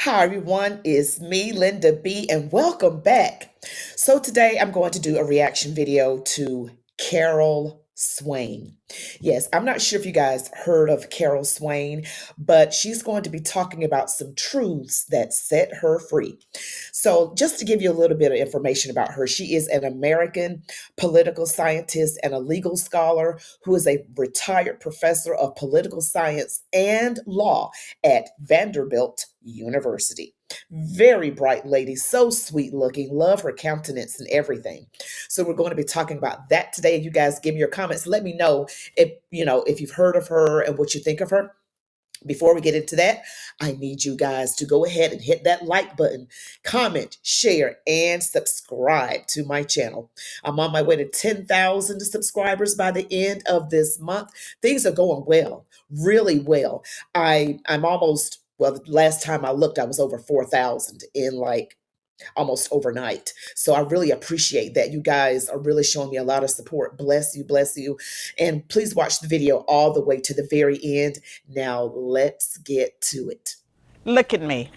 Hi everyone, it's me, Linda B, and welcome back. So today I'm going to do a reaction video to Carol Swain. Yes, I'm not sure if you guys heard of Carol Swain, but she's going to be talking about some truths that set her free. So, just to give you a little bit of information about her, she is an American political scientist and a legal scholar who is a retired professor of political science and law at Vanderbilt University. Very bright lady, so sweet looking. Love her countenance and everything. So we're going to be talking about that today. You guys give me your comments. Let me know if you've heard of her and what you think of her. Before we get into that, I need you guys to go ahead and hit that like button, comment, share, and subscribe to my channel. I'm on my way to 10,000 subscribers by the end of this month. Things are going well, really well. I'm almost, well, the last time I looked, I was over 4,000 in like almost overnight. So I really appreciate that. You guys are really showing me a lot of support. Bless you, bless you. And please watch the video all the way to the very end. Now let's get to it. Look at me.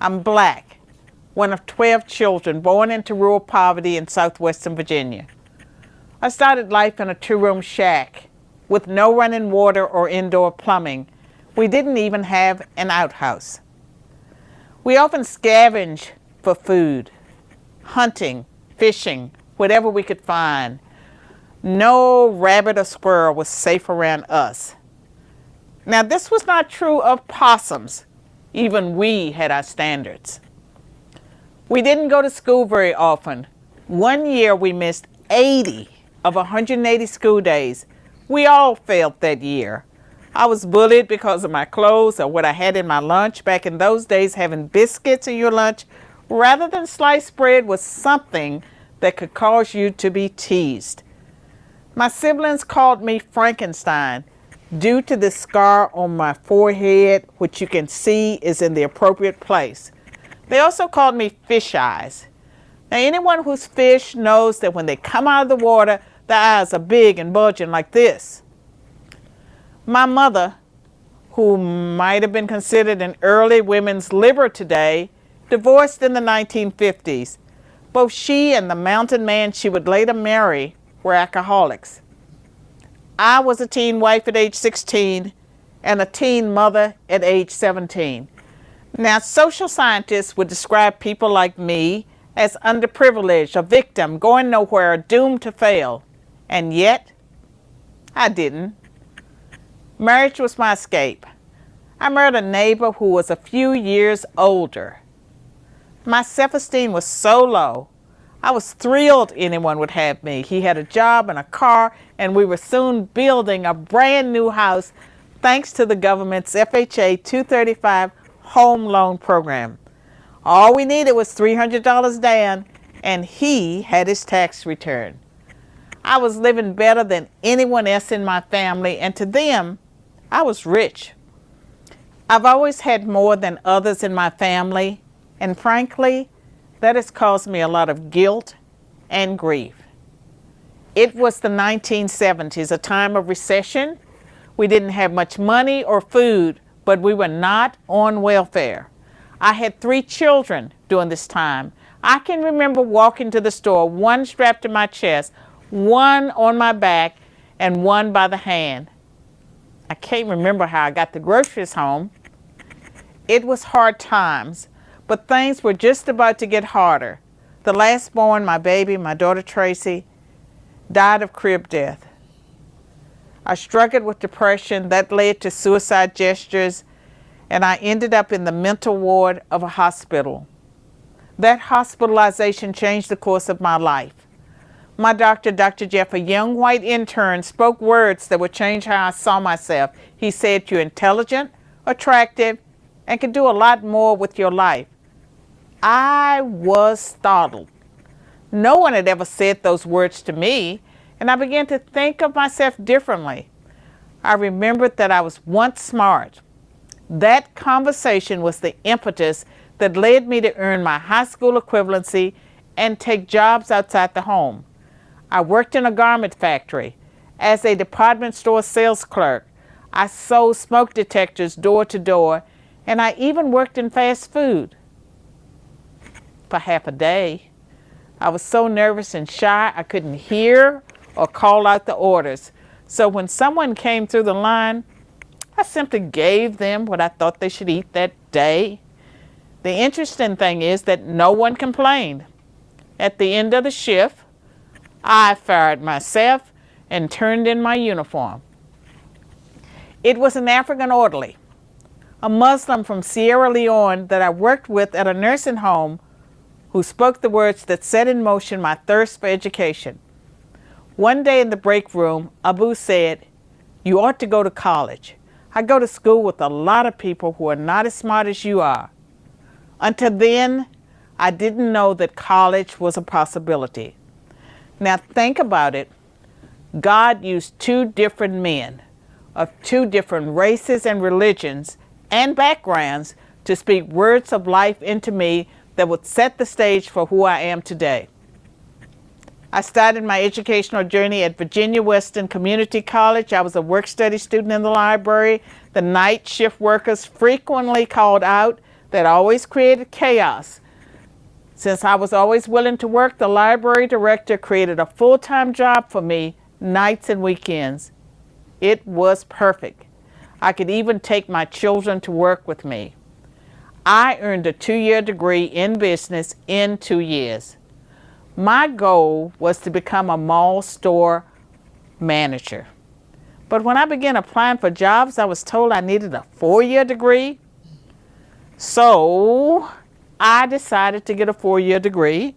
I'm black, one of 12 children born into rural poverty in southwestern Virginia. I started life in a two-room shack with no running water or indoor plumbing. We didn't even have an outhouse. We often scavenged for food, hunting, fishing, whatever we could find. No rabbit or squirrel was safe around us. Now, this was not true of possums. Even we had our standards. We didn't go to school very often. One year we missed 80 of 180 school days. We all failed that year. I was bullied because of my clothes or what I had in my lunch. Back in those days, having biscuits in your lunch rather than sliced bread was something that could cause you to be teased. My siblings called me Frankenstein due to the scar on my forehead, which you can see is in the appropriate place. They also called me fish eyes. Now, anyone who's fished knows that when they come out of the water, the eyes are big and bulging like this. My mother, who might have been considered an early women's liberal today, divorced in the 1950s. Both she and the mountain man she would later marry were alcoholics. I was a teen wife at age 16 and a teen mother at age 17. Now, social scientists would describe people like me as underprivileged, a victim, going nowhere, doomed to fail. And yet, I didn't. Marriage was my escape. I married a neighbor who was a few years older. My self-esteem was so low, I was thrilled anyone would have me. He had a job and a car, and we were soon building a brand new house thanks to the government's FHA 235 home loan program. All we needed was $300 down, and he had his tax return. I was living better than anyone else in my family, and to them, I was rich. I've always had more than others in my family, and frankly, that has caused me a lot of guilt and grief. It was the 1970s, a time of recession. We didn't have much money or food, but we were not on welfare. I had 3 children during this time. I can remember walking to the store, one strapped to my chest, one on my back, and one by the hand. I can't remember how I got the groceries home. It was hard times, but things were just about to get harder. The last born, my baby, my daughter Tracy, died of crib death. I struggled with depression that led to suicide gestures, and I ended up in the mental ward of a hospital. That hospitalization changed the course of my life. My doctor, Dr. Jeff, a young white intern, spoke words that would change how I saw myself. He said, "You're intelligent, attractive, and can do a lot more with your life." I was startled. No one had ever said those words to me, and I began to think of myself differently. I remembered that I was once smart. That conversation was the impetus that led me to earn my high school equivalency and take jobs outside the home. I worked in a garment factory. As a department store sales clerk, I sold smoke detectors door to door, And I even worked in fast food for half a day. I was so nervous and shy, I couldn't hear or call out the orders. So when someone came through the line, I simply gave them what I thought they should eat that day. The interesting thing is that no one complained. At the end of the shift, I fired myself and turned in my uniform. It was an African orderly, a Muslim from Sierra Leone that I worked with at a nursing home, who spoke the words that set in motion my thirst for education. One day in the break room, Abu said, "You ought to go to college. I go to school with a lot of people who are not as smart as you are." Until then, I didn't know that college was a possibility. Now think about it. God used two different men of two different races and religions and backgrounds to speak words of life into me that would set the stage for who I am today. I started my educational journey at Virginia Western Community College. I was a work-study student in the library. The night shift workers frequently called out. That always created chaos. Since I was always willing to work, the library director created a full-time job for me, nights and weekends. It was perfect. I could even take my children to work with me. I earned a 2-year degree in business in 2 years. My goal was to become a mall store manager. But when I began applying for jobs, I was told I needed a 4-year degree. So I decided to get a 4-year degree.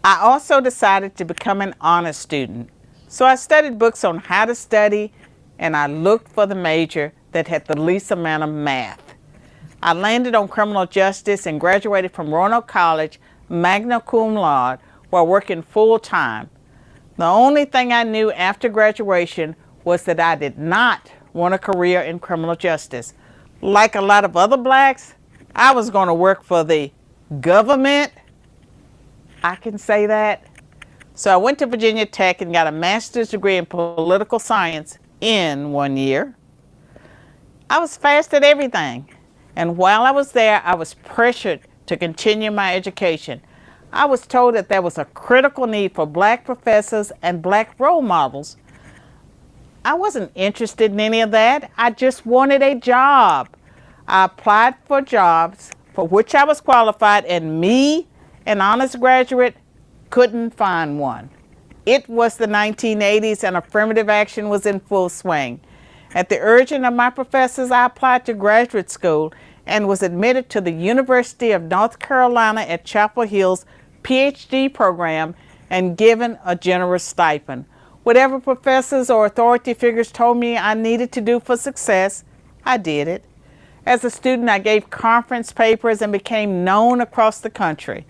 I also decided to become an honor student. So I studied books on how to study, and I looked for the major that had the least amount of math. I landed on criminal justice and graduated from Roanoke College, magna cum laude, while working full-time. The only thing I knew after graduation was that I did not want a career in criminal justice. Like a lot of other blacks, I was going to work for the government. I can say that. So I went to Virginia Tech and got a master's degree in political science in 1 year. I was fast at everything. And while I was there, I was pressured to continue my education. I was told that there was a critical need for black professors and black role models. I wasn't interested in any of that. I just wanted a job. I applied for jobs for which I was qualified, and me, an honors graduate, couldn't find one. It was the 1980s and affirmative action was in full swing. At the urging of my professors, I applied to graduate school and was admitted to the University of North Carolina at Chapel Hill's PhD program and given a generous stipend. Whatever professors or authority figures told me I needed to do for success, I did it. As a student, I gave conference papers and became known across the country.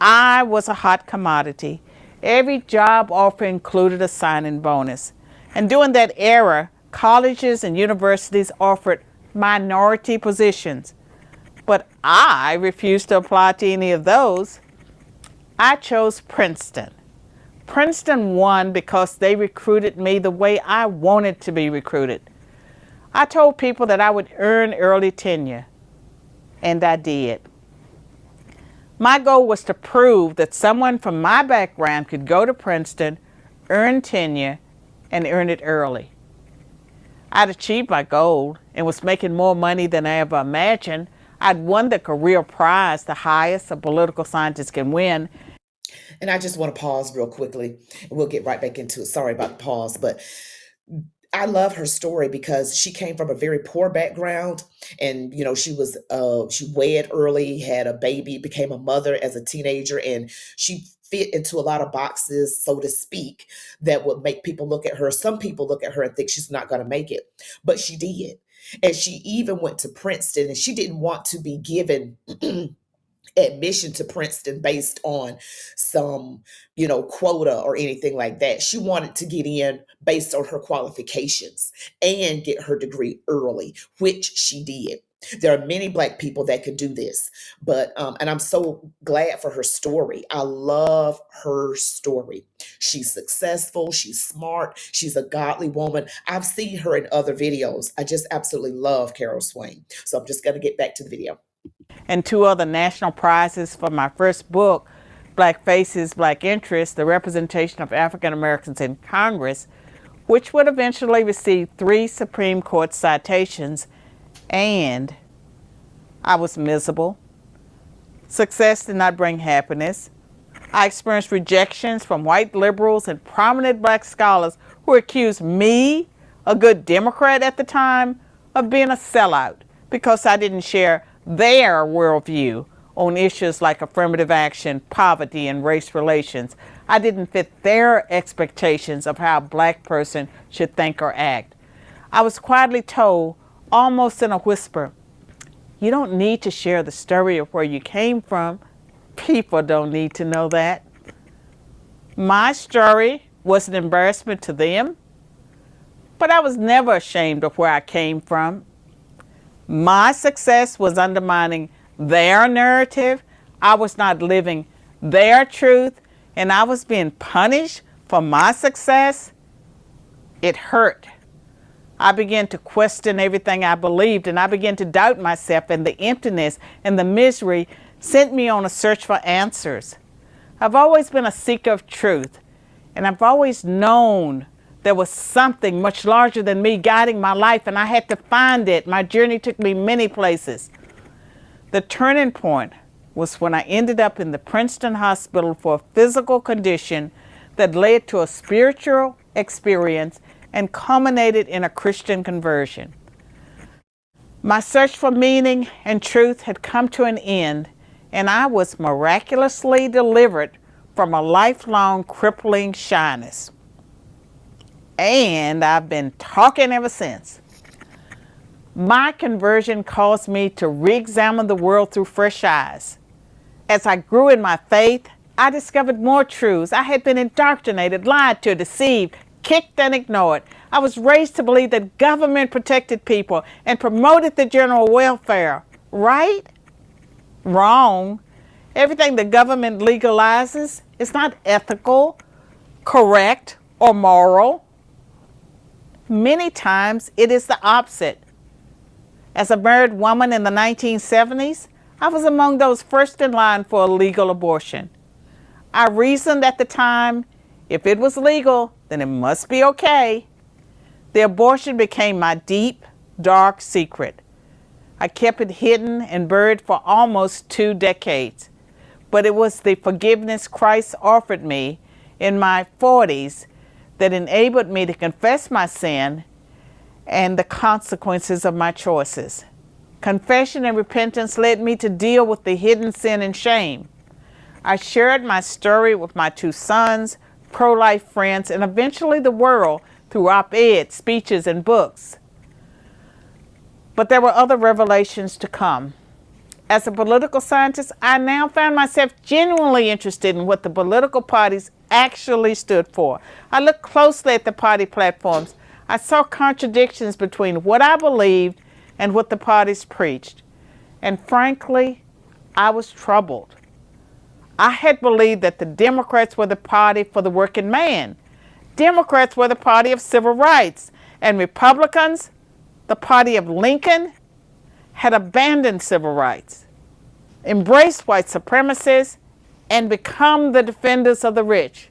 I was a hot commodity. Every job offer included a signing bonus. And during that era, colleges and universities offered minority positions. But I refused to apply to any of those. I chose Princeton. Princeton won because they recruited me the way I wanted to be recruited. I told people that I would earn early tenure, and I did. My goal was to prove that someone from my background could go to Princeton, earn tenure, and earn it early. I'd achieved my goal and was making more money than I ever imagined. I'd won the career prize, the highest a political scientist can win. And I just want to pause real quickly, and we'll get right back into it. Sorry about the pause, but I love her story because she came from a very poor background, and she wed early, had a baby, became a mother as a teenager, and she fit into a lot of boxes, so to speak, that would make people look at her. Some people look at her and think she's not going to make it, but she did. And she even went to Princeton, and she didn't want to be given admission to Princeton based on some, quota or anything like that. She wanted to get in based on her qualifications and get her degree early, which she did. There are many Black people that could do this, but and I'm so glad for her story. I love her story. She's successful, she's smart, she's a godly woman. I've seen her in other videos. I just absolutely love Carol Swain. So I'm just going to get back to the video. And 2 other national prizes for my first book, Black Faces, Black Interests, The Representation of African Americans in Congress, which would eventually receive 3 Supreme Court citations, and I was miserable. Success did not bring happiness. I experienced rejections from white liberals and prominent Black scholars who accused me, a good Democrat at the time, of being a sellout because I didn't share their worldview on issues like affirmative action, poverty, and race relations. I didn't fit their expectations of how a Black person should think or act. I was quietly told, almost in a whisper, you don't need to share the story of where you came from. People don't need to know that. My story was an embarrassment to them, but I was never ashamed of where I came from. My success was undermining their narrative. I was not living their truth, and I was being punished for my success. It hurt. I began to question everything I believed, and I began to doubt myself, and the emptiness and the misery sent me on a search for answers. I've always been a seeker of truth, and I've always known there was something much larger than me guiding my life, and I had to find it. My journey took me many places. The turning point was when I ended up in the Princeton hospital for a physical condition that led to a spiritual experience and culminated in a Christian conversion. My search for meaning and truth had come to an end, and I was miraculously delivered from a lifelong crippling shyness. And I've been talking ever since. My conversion caused me to re-examine the world through fresh eyes. As I grew in my faith, I discovered more truths. I had been indoctrinated, lied to, deceived, kicked and ignored. I was raised to believe that government protected people and promoted the general welfare. Right? Wrong. Everything the government legalizes is not ethical, correct, or moral. Many times it is the opposite. As a married woman in the 1970s, I was among those first in line for a legal abortion. I reasoned at the time, if it was legal, then it must be okay. The abortion became my deep, dark secret. I kept it hidden and buried for almost 2 decades. But it was the forgiveness Christ offered me in my 40s that enabled me to confess my sin and the consequences of my choices. Confession and repentance led me to deal with the hidden sin and shame. I shared my story with my 2 sons, pro-life friends, and eventually the world through op-eds, speeches, and books. But there were other revelations to come. As a political scientist, I now found myself genuinely interested in what the political parties actually stood for. I looked closely at the party platforms. I saw contradictions between what I believed and what the parties preached. And frankly, I was troubled. I had believed that the Democrats were the party for the working man. Democrats were the party of civil rights. And Republicans, the party of Lincoln, had abandoned civil rights, embraced white supremacists, and become the defenders of the rich.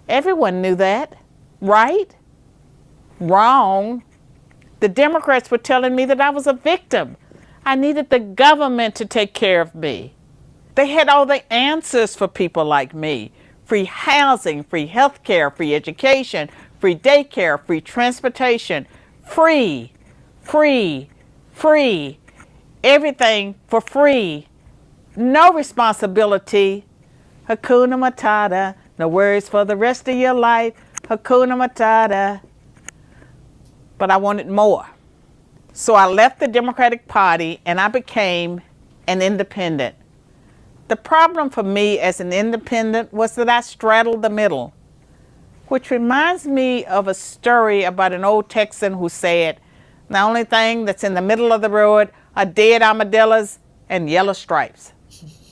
Everyone knew that, right? Wrong. The Democrats were telling me that I was a victim. I needed the government to take care of me. They had all the answers for people like me. Free housing, free health care, free education, free daycare, free transportation, free. Everything for free. No responsibility. Hakuna Matata. No worries for the rest of your life. Hakuna Matata. But I wanted more. So I left the Democratic Party and I became an independent. The problem for me as an independent was that I straddled the middle, which reminds me of a story about an old Texan who said, the only thing that's in the middle of the road are dead armadillos and yellow stripes.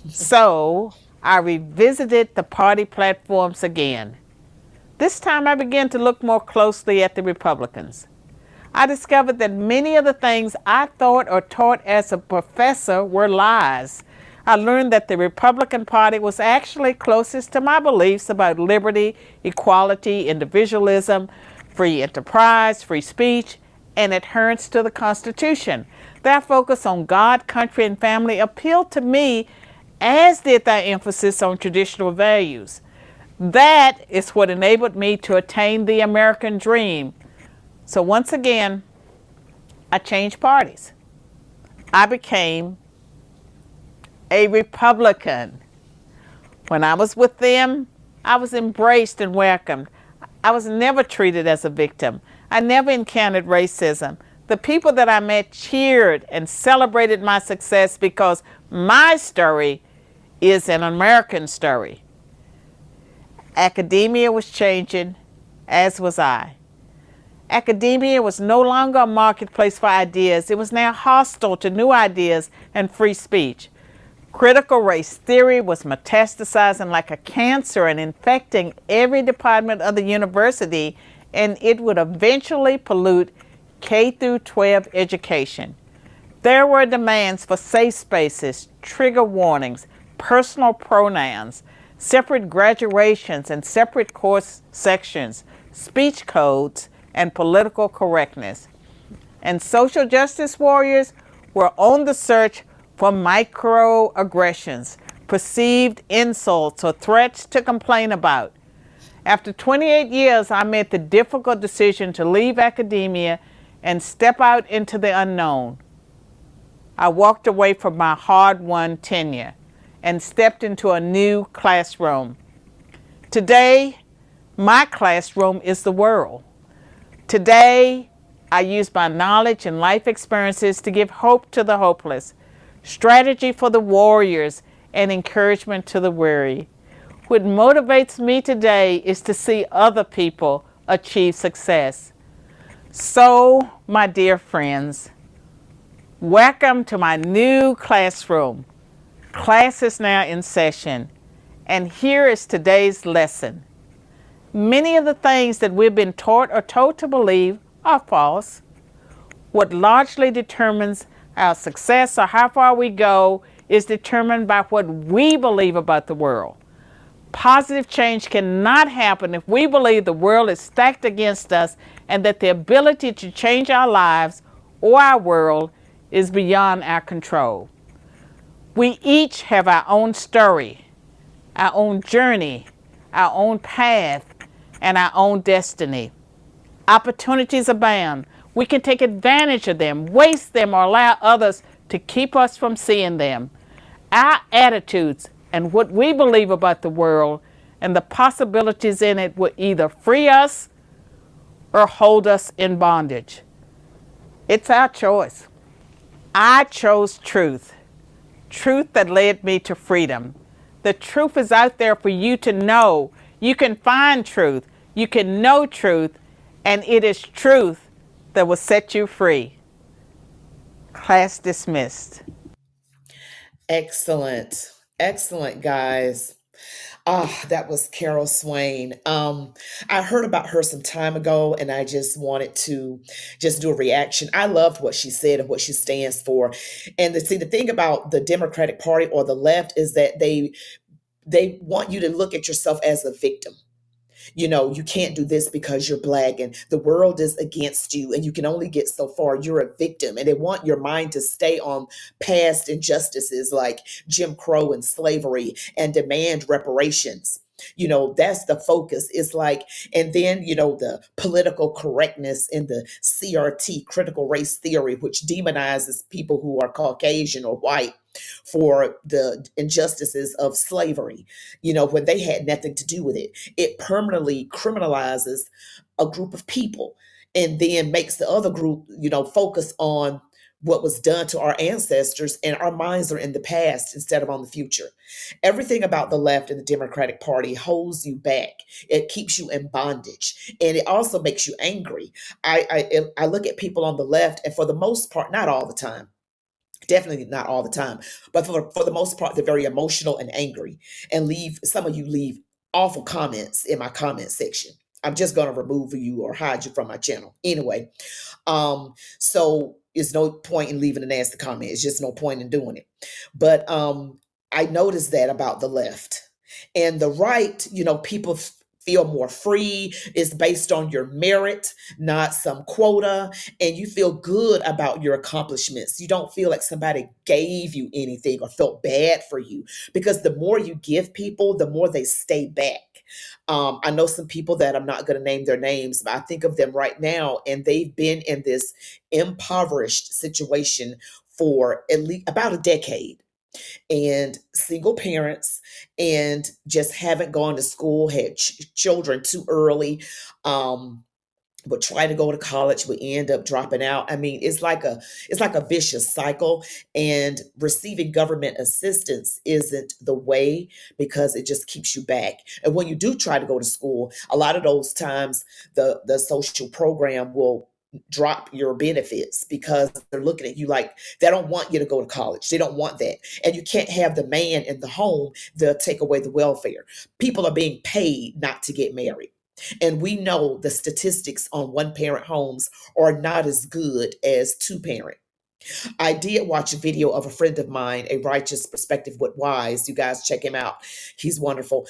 So I revisited the party platforms again. This time I began to look more closely at the Republicans. I discovered that many of the things I thought or taught as a professor were lies. I learned that the Republican Party was actually closest to my beliefs about liberty, equality, individualism, free enterprise, free speech, and adherence to the Constitution. Their focus on God, country, and family appealed to me, as did their emphasis on traditional values. That is what enabled me to attain the American dream. So once again, I changed parties. I became a Republican. When I was with them, I was embraced and welcomed. I was never treated as a victim. I never encountered racism. The people that I met cheered and celebrated my success because my story is an American story. Academia was changing, as was I. Academia was no longer a marketplace for ideas. It was now hostile to new ideas and free speech. Critical race theory was metastasizing like a cancer and infecting every department of the university, and it would eventually pollute K through 12 education. There were demands for safe spaces, trigger warnings, personal pronouns, separate graduations and separate course sections, speech codes, and political correctness. And social justice warriors were on the search for microaggressions, perceived insults, or threats to complain about. After 28 years, I made the difficult decision to leave academia and step out into the unknown. I walked away from my hard-won tenure and stepped into a new classroom. Today, my classroom is the world. Today, I use my knowledge and life experiences to give hope to the hopeless, strategy for the warriors, and encouragement to the weary. What motivates me today is to see other people achieve success. So, my dear friends, welcome to my new classroom. Class is now in session, and here is today's lesson. Many of the things that we've been taught or told to believe are false. What largely determines our success or how far we go is determined by what we believe about the world. Positive change cannot happen if we believe the world is stacked against us and that the ability to change our lives or our world is beyond our control. We each have our own story, our own journey, our own path, and our own destiny. Opportunities abound. We can take advantage of them, waste them, or allow others to keep us from seeing them. Our attitudes and what we believe about the world and the possibilities in it will either free us or hold us in bondage. It's our choice. I chose truth, truth that led me to freedom. The truth is out there for you to know. You can find truth. You can know truth, and it is truth that will set you free. Class dismissed. Excellent. Excellent, guys. Ah, that was Carol Swain. I heard about her some time ago, and I just wanted to just do a reaction. I loved what she said and what she stands for. And the thing about the Democratic Party or the left is that they want you to look at yourself as a victim. You can't do this because you're black and the world is against you and you can only get so far. You're a victim. And they want your mind to stay on past injustices like Jim Crow and slavery and demand reparations. That's the focus. It's like, and then, the political correctness in the CRT, critical race theory, which demonizes people who are Caucasian or white for the injustices of slavery, when they had nothing to do with it. It permanently criminalizes a group of people and then makes the other group, focus on what was done to our ancestors, and our minds are in the past instead of on the future. Everything about the left and the Democratic Party holds you back. It keeps you in bondage, and it also makes you angry. I look at people on the left, and for the most part, not all the time, Definitely not all the time, but for the most part, they're very emotional and angry, and leave some of you leave awful comments in my comment section. I'm just gonna remove you or hide you from my channel anyway. So it's no point in leaving a nasty comment. It's just no point in doing it. But I noticed that about the left and the right. People feel more free. It's based on your merit, not some quota, and you feel good about your accomplishments. You don't feel like somebody gave you anything or felt bad for you, because the more you give people, the more they stay back. I know some people that I'm not going to name their names, but I think of them right now, and they've been in this impoverished situation for at least about a decade, and single parents, and just haven't gone to school, had children too early. But try to go to college, we end up dropping out. I mean, it's like a vicious cycle, and receiving government assistance isn't the way, because it just keeps you back. And when you do try to go to school, a lot of those times the social program will drop your benefits, because they're looking at you like they don't want you to go to college. They don't want that. And you can't have the man in the home. They'll take away the welfare. People are being paid not to get married. And we know the statistics on one parent homes are not as good as two parent. I did watch a video of a friend of mine, A Righteous Perspective with Wise. You guys check him out. He's wonderful.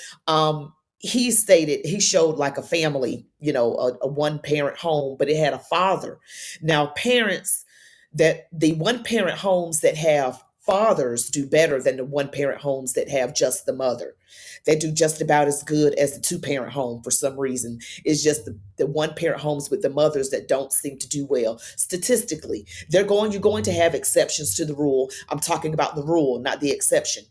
He showed like a family, a one parent home, but it had a father. Now, the one parent homes that have fathers do better than the one parent homes that have just the mother. They do just about as good as the two parent home for some reason. It's just the one parent homes with the mothers that don't seem to do well. Statistically, you're going to have exceptions to the rule. I'm talking about the rule, not the exception.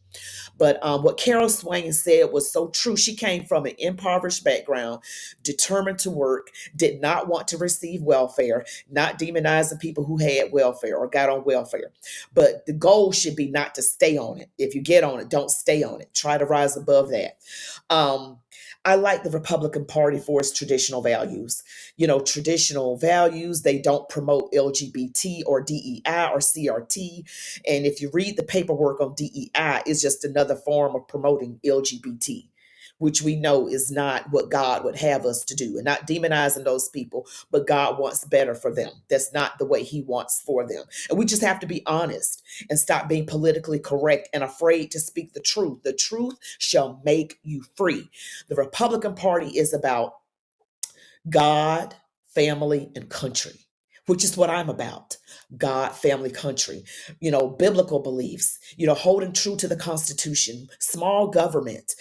But what Carol Swain said was so true. She came from an impoverished background, determined to work, did not want to receive welfare, not demonizing people who had welfare or got on welfare. But the goal should be not to stay on it. If you get on it, don't stay on it. Try to rise above that. Um, I like the Republican Party for its traditional values. Traditional values, they don't promote LGBT or DEI or CRT. And if you read the paperwork on DEI, it's just another form of promoting LGBT, which we know is not what God would have us to do. And not demonizing those people, but God wants better for them. That's not the way He wants for them. And we just have to be honest and stop being politically correct and afraid to speak the truth. The truth shall make you free. The Republican Party is about God, family, and country, which is what I'm about. God, family, country, biblical beliefs, holding true to the Constitution, small government,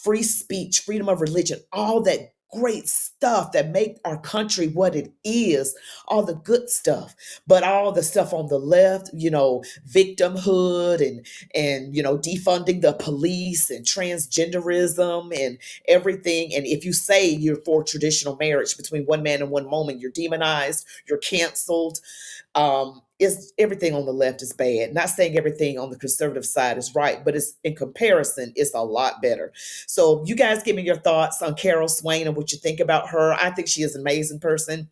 free speech, freedom of religion, all that great stuff that make our country what it is, all the good stuff. But all the stuff on the left, victimhood and defunding the police and transgenderism and everything. And if you say you're for traditional marriage between one man and one woman, you're demonized, you're canceled. Is everything on the left is bad. Not saying everything on the conservative side is right, but it's in comparison, it's a lot better. So you guys give me your thoughts on Carol Swain and what you think about her. I think she is an amazing person.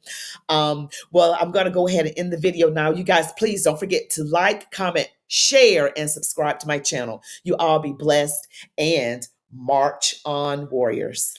Well, I'm going to go ahead and end the video now. You guys, please don't forget to like, comment, share, and subscribe to my channel. You all be blessed, and march on, warriors.